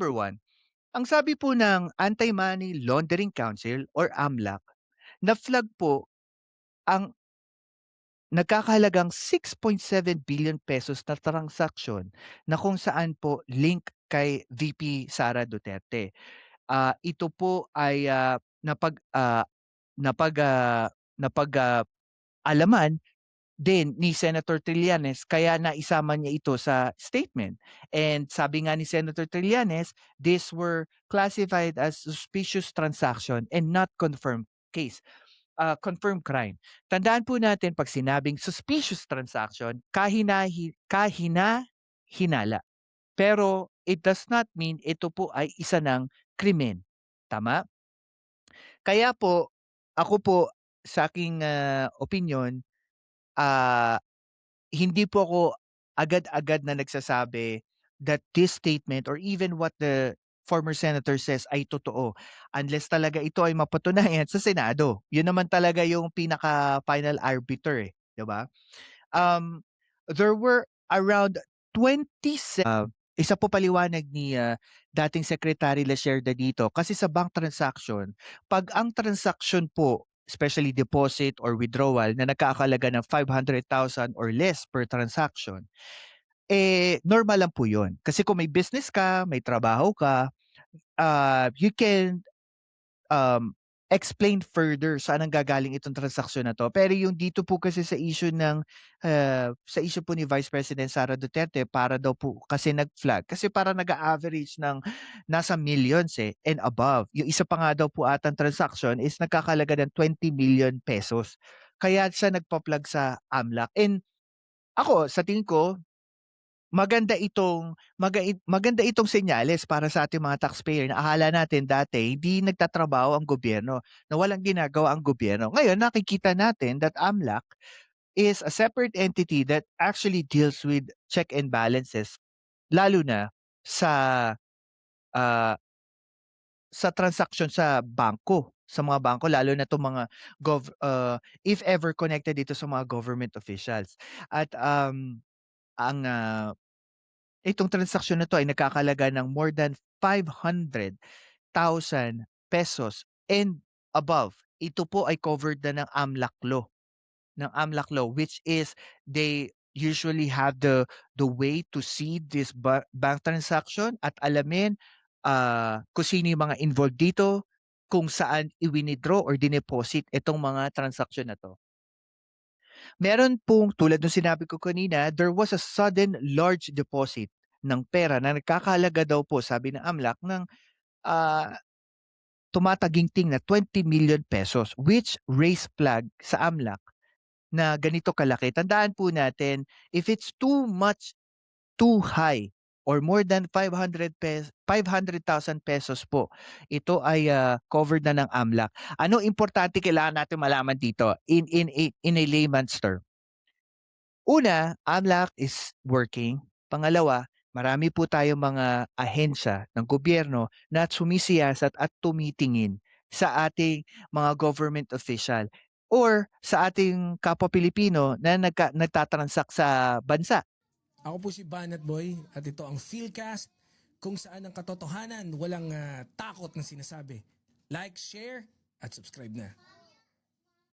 Number one, ang sabi po ng Anti-Money Laundering Council or AMLAC, na-flag po ang nagkakahalagang 6.7 billion pesos na transaksyon na kung saan po link kay VP Sara Duterte. Ito po ay, napag, ah, napag, ah, alaman din ni Senator Trillanes kaya naisama niya ito sa statement. And sabi nga ni Senator Trillanes, these were classified as suspicious transaction and not confirmed case, confirmed crime. Tandaan po natin 'pag sinabing suspicious transaction, kahina-hinala. Pero it does not mean ito po ay isa ng krimen, tama? Kaya po, ako po sa aking, opinyon, ah hindi po ako agad-agad na nagsasabi that this statement or even what the former senator says ay totoo unless talaga ito ay mapatunayan sa Senado. Yun naman talaga yung pinaka-final arbiter, eh, 'di ba? Um, there were around 27 isa po paliwanag ni, dating Secretary Lacerda dito kasi sa bank transaction, 'pag ang transaction po, especially deposit or withdrawal na nagkakahalaga ng 500,000 or less per transaction, normal lang po 'yun. Kasi kung may business ka, may trabaho ka, you can um, explain further saan nanggagaling itong transaksyon na 'to. Pero yung dito po kasi sa issue ng, sa issue po ni Vice President Sara Duterte para daw po kasi nag-flag, kasi para nag-a-average ng nasa millions, and above. Yung isa pa nga daw po atang transaction is nagkakahalaga ng 20 million pesos. Kaya siya nagpa-flag sa AMLAC and ako sa tingin ko maganda itong senyales para sa ating mga taxpayer na akala natin dati hindi nagtatrabaho ang gobyerno, na walang ginagawa ang gobyerno. Ngayon nakikita natin that AMLAC is a separate entity that actually deals with check and balances lalo na sa, ah, sa transaksyon sa bangko, sa mga bangko lalo na 'tong mga if ever connected dito sa mga government officials. At, ang, itong transaksyon na 'to ay nagkakahalaga ng more than 500,000 pesos and above. Ito po ay covered na ng AMLAC law, which is they usually have the way to see this bank transaction at alamin, kung sino yung mga involved dito, kung saan i-withdraw or dineposit itong mga transaksyon na 'to. Meron pong tulad nung sinabi ko kanina, there was a sudden large deposit ng pera na nagkakahalaga daw po sabi ng AMLAC ng, ah, tumataginting na 20 million pesos, which raised flag sa AMLAC na ganito kalaki. Tandaan po natin, if it's too much, too high or more than 500,000 pesos po, ito ay, covered na ng AMLAC. Ano importante kailangan natin malaman dito in a layman's term? Una, AMLAC is working. Pangalawa, marami po tayong mga ahensya ng gobyerno na sumisiyasat at tumitingin sa ating mga government official or sa ating kapwa Pilipino na nagtatransact sa bansa. Ako po si Banat Boy at ito ang Philcast kung saan ang katotohanan walang takot na sinasabi. Like, share at subscribe na.